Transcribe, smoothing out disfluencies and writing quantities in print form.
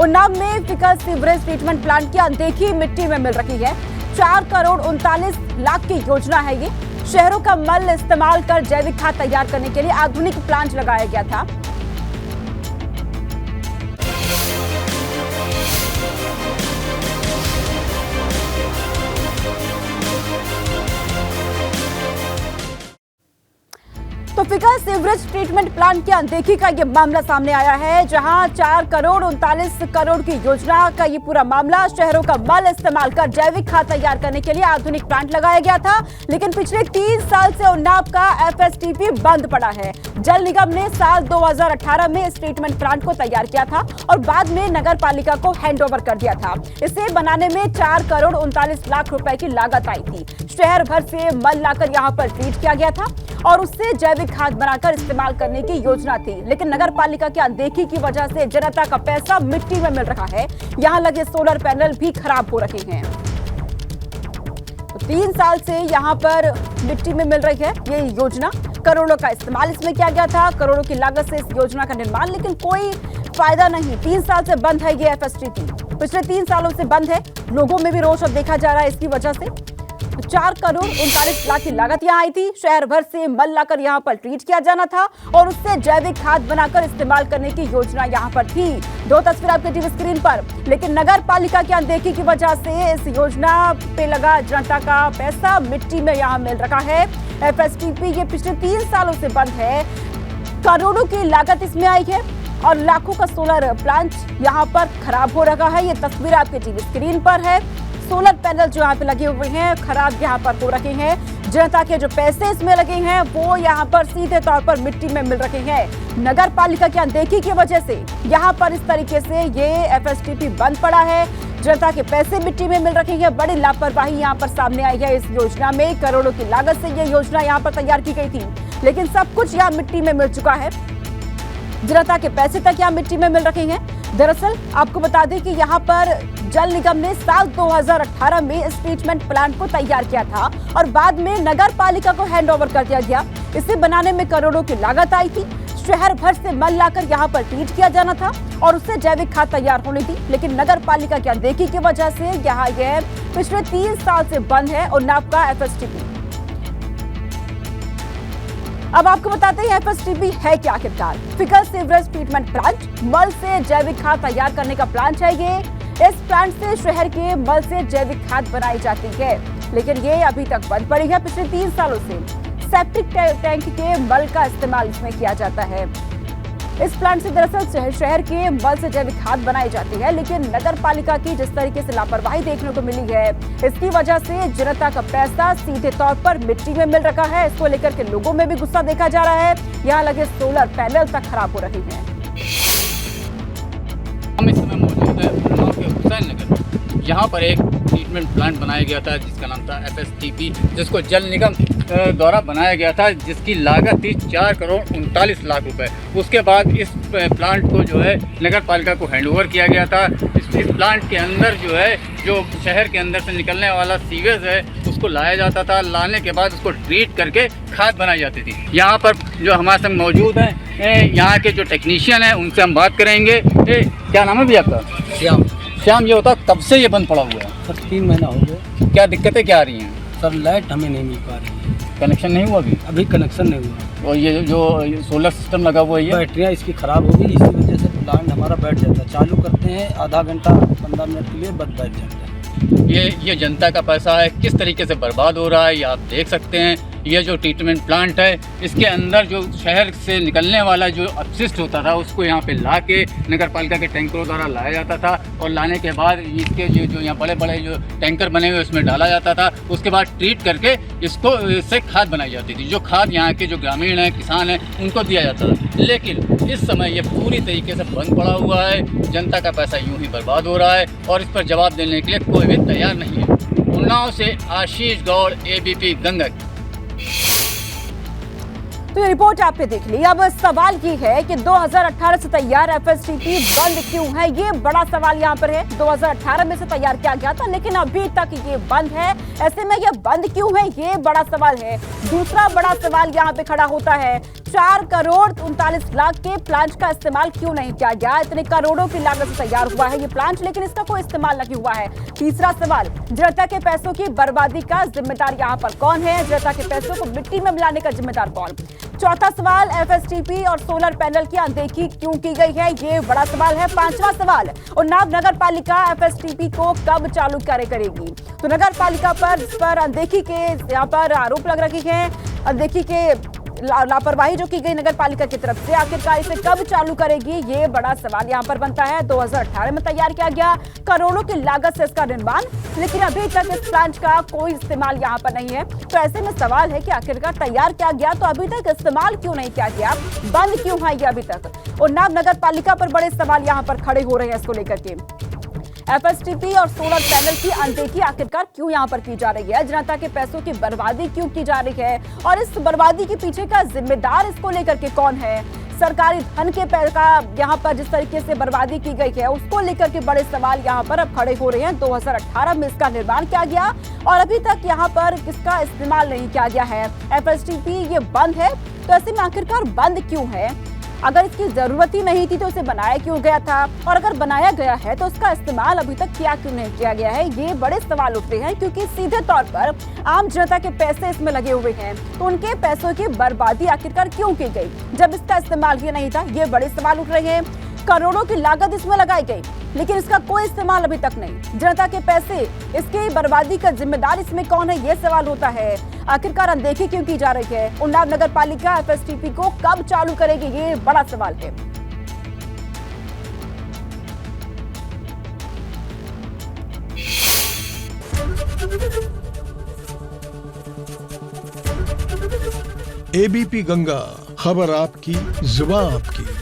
उन्नाव में ficus sewerage treatment plant की अनदेखी मिट्टी में मिल रही है। 4 करोड़ 39 लाख की योजना है ये। शहरों का मल इस्तेमाल कर जैविक खाद तैयार करने के लिए आधुनिक प्लांट लगाया गया था। तो फिकस सीवरेज ट्रीटमेंट प्लांट की अनदेखी का ये मामला सामने आया है, जहां 4 करोड़ 39 करोड़ की योजना का ये पूरा मामला शहरों का मल इस्तेमाल कर जैविक खाद तैयार करने के लिए आधुनिक प्लांट लगाया गया था। लेकिन पिछले 3 साल से उन्नाव का एफएसटीपी बंद पड़ा है। जल निगम ने साल 2018 में इस ट्रीटमेंट प्लांट को तैयार किया था और बाद में नगर पालिका को हैंडओवर कर दिया था। इसे बनाने में 4 करोड़ 39 लाख रुपए की लागत आई थी। शहर भर से मल लाकर यहाँ पर ट्रीट किया गया था और उससे जैविक खाद बनाकर इस्तेमाल करने की योजना थी। लेकिन नगर पालिका की अनदेखी की वजह से जनता का पैसा मिट्टी में मिल रहा है। यहाँ लगे सोलर पैनल भी खराब हो रहे हैं। तो 3 साल से यहाँ पर मिट्टी में मिल रही है ये योजना। करोड़ों का इस्तेमाल इसमें किया गया था, करोड़ों की लागत से इस योजना का निर्माण, लेकिन कोई फायदा नहीं। 3 साल से बंद है ये एफएसटीपी, पिछले 3 सालों से बंद है। लोगों में भी रोष अब देखा जा रहा है इसकी वजह से। 4 करोड़ 39 लाख की लागत यहाँ आई थी। शहर भर से मल लाकर यहाँ पर ट्रीट किया जाना था और उससे जैविक खाद बनाकर इस्तेमाल करने की योजना यहाँ पर थी। 2 तस्वीर आपके टीवी स्क्रीन पर। लेकिन नगर पालिका की अनदेखी की वजह से इस योजना पे लगा जनता का पैसा मिट्टी में यहाँ मिल रहा है। एफएसटीपी ये पिछले 3 सालों से बंद है। करोड़ों की लागत इसमें आई है और लाखों का सोलर प्लांट यहाँ पर खराब हो रहा है। ये तस्वीर आपके टीवी स्क्रीन पर है। सोलर पैनल जो यहाँ पे लगे हुए हैं खराब यहाँ पर हो रहे हैं। जनता के जो पैसे इसमें लगे हैं वो यहाँ पर सीधे तौर पर मिट्टी में मिल रहे हैं। नगर पालिका की अनदेखी की वजह से यहाँ पर इस तरीके से ये एफएसटीपी बंद पड़ा है। जनता के पैसे मिट्टी में मिल रहे हैं। बड़ी लापरवाही यहाँ पर सामने आई है। इस योजना में करोड़ों की लागत से ये योजना यहाँ पर तैयार की गई थी, लेकिन सब कुछ यहाँ मिट्टी में मिल चुका है। जनता के पैसे तक यहाँ मिट्टी में मिल रहे हैं। दरअसल आपको बता दें कि यहाँ पर जल निगम ने साल 2018 में इस ट्रीटमेंट प्लांट को तैयार किया था और बाद में नगर पालिका को हैंडओवर कर दिया गया। इसे बनाने में करोड़ों की लागत आई थी। शहर भर से मल लाकर यहाँ पर ट्रीट किया जाना था और उससे जैविक खाद तैयार होनी थी। लेकिन नगर पालिका की अनदेखी की वजह से यहाँ यह पिछले 3 साल से बंद है उन्नाव का एफएसटीपी। अब आपको बताते हैं एफएसटीपी है क्या आखिरकार। फिकस सीवरेज ट्रीटमेंट प्लांट मल से जैविक खाद तैयार करने का प्लांट है ये। इस प्लांट से शहर के मल से जैविक खाद बनाई जाती है, लेकिन ये अभी तक बंद पड़ी है। पिछले 3 सालों से सेप्टिक टैंक के मल का इस्तेमाल इसमें किया जाता है। इस प्लांट से दरअसल शहर के मल से जैविक खाद बनाई जाती है, लेकिन नगर पालिका की जिस तरीके से लापरवाही देखने को मिली है, इसकी वजह से जनता का पैसा सीधे तौर पर मिट्टी में मिल रहा है। इसको लेकर के लोगों में भी गुस्सा देखा जा रहा है। यहाँ लगे सोलर पैनल तक खराब हो रहे हैं। हम इस समय मौजूद है उन्नाव के हुसैन नगर। यहाँ पर एक ट्रीटमेंट प्लांट बनाया गया था जिसका नाम था एफएसटीपी, जिसको जल निगम द्वारा बनाया गया था, जिसकी लागत थी 4 करोड़ 39 लाख रुपए। उसके बाद इस प्लांट को जो है नगर पालिका को हैंडओवर किया गया था। इस प्लांट के अंदर जो है जो शहर के अंदर से निकलने वाला सीवेज है उसको लाया जाता था। लाने के बाद उसको ट्रीट करके खाद बनाई जाती थी। यहाँ पर जो हमारे संग मौजूद हैं यहाँ के जो टेक्नीशियन हैं उनसे हम बात करेंगे। क्या नाम है भैया आपका? श्याम। श्याम, ये होता कब से ये बंद पड़ा हुआ है? सर 3 महीना हो गए। क्या दिक्कतें क्या आ रही हैं? सर लाइट हमें नहीं मिल पा रही है। कनेक्शन नहीं हुआ अभी कनेक्शन नहीं हुआ। और ये जो सोलर सिस्टम लगा हुआ है ये बैटरियाँ इसकी ख़राब हो गई, इसी वजह से प्लांट हमारा बैठ जाता है। चालू करते हैं आधा घंटा 15 मिनट के लिए बंद बैठ जाता है। ये जनता का पैसा है, किस तरीके से बर्बाद हो रहा है ये आप देख सकते हैं। ये जो ट्रीटमेंट प्लांट है इसके अंदर जो शहर से निकलने वाला जो अपशिष्ट होता था उसको यहाँ पे ला के नगर पालिका के टैंकरों द्वारा लाया जाता था और लाने के बाद इसके जो यहाँ बड़े बड़े जो टैंकर बने हुए उसमें डाला जाता था। उसके बाद ट्रीट करके इससे खाद बनाई जाती थी, जो खाद यहाँ के जो ग्रामीण हैं किसान हैं उनको दिया जाता था। लेकिन इस समय ये पूरी तरीके से बंद पड़ा हुआ है। जनता का पैसा यूँ ही बर्बाद हो रहा है और इस पर जवाब देने के लिए कोई भी तैयार नहीं है। उन्नाव से आशीष गौड़, एबीपी गंगक। तो ये रिपोर्ट आपने देख ली। अब सवाल ये है कि 2018 से तैयार एफएसटीपी बंद क्यों है? ये बड़ा सवाल यहाँ पर है। 2018 में से तैयार किया गया था लेकिन अभी तक ये बंद है। ऐसे में ये बंद क्यों है, ये बड़ा सवाल है। दूसरा बड़ा सवाल यहाँ पे खड़ा होता है, 4 करोड़ 39 लाख के प्लांट का इस्तेमाल क्यों नहीं किया गया? इतने करोड़ों की लागत से तैयार हुआ है ये प्लांट, लेकिन इसका कोई इस्तेमाल नहीं हुआ है। तीसरा सवाल, जनता के पैसों की बर्बादी का जिम्मेदार यहाँ पर कौन है? जनता के पैसों को मिट्टी में मिलाने का जिम्मेदार कौन? चौथा सवाल, एफएसटीपी और सोलर पैनल की अनदेखी क्यों की गई है? ये बड़ा सवाल है। पांचवा सवाल, उन्नाव नगर पालिका एफएसटीपी को कब चालू करेगी? तो नगर पालिका पर अनदेखी के यहाँ पर आरोप लग रही है, अनदेखी के लापरवाही जो की गई नगर पालिका की तरफ से, आखिरकार इसे कब चालू करेगी? ये बड़ा सवाल यहाँ पर बनता है। 2018 में तैयार किया गया, करोड़ों की लागत से इसका निर्माण, लेकिन अभी तक इस प्लांट का कोई इस्तेमाल यहाँ पर नहीं है। तो ऐसे में सवाल है कि आखिरकार तैयार किया गया तो अभी तक इस्तेमाल क्यों नहीं किया गया, बंद क्यों है ये अभी तक? उन्नाव नगर पालिका पर बड़े सवाल यहाँ पर खड़े हो रहे हैं इसको लेकर के। एफएसटीपी और सोलर पैनल की अनदेखी आखिरकार क्यों यहाँ पर की जा रही है? जनता के पैसों की बर्बादी क्यों की जा रही है? और इस बर्बादी के पीछे का जिम्मेदार इसको लेकर के कौन है? सरकारी धन के पैसा यहाँ पर जिस तरीके से बर्बादी की गई है उसको लेकर के बड़े सवाल यहाँ पर अब खड़े हो रहे हैं। 2018 में इसका निर्माण किया गया और अभी तक यहाँ पर इसका इस्तेमाल नहीं किया गया है। एफएसटीपी ये बंद है, तो ऐसे में आखिरकार बंद क्यों है? अगर इसकी जरूरत ही नहीं थी तो इसे बनाया क्यों गया था? और अगर बनाया गया है तो उसका इस्तेमाल अभी तक किया क्यों नहीं किया गया है? ये बड़े सवाल उठते हैं, क्योंकि सीधे तौर पर आम जनता के पैसे इसमें लगे हुए हैं। तो उनके पैसों की बर्बादी आखिरकार क्यों की गई जब इसका इस्तेमाल ही नहीं था? ये बड़े सवाल उठ रहे हैं। करोड़ों की लागत इसमें लगाई गई, लेकिन इसका कोई इस्तेमाल अभी तक नहीं। जनता के पैसे, इसकी बर्बादी का जिम्मेदार इसमें कौन है, ये सवाल होता है। आखिरकार अनदेखी क्यों की जा रही है? उन्नाव नगर पालिका एफएसटीपी को कब चालू करेगी, ये बड़ा सवाल है। एबीपी गंगा, खबर आपकी, जुबान आपकी।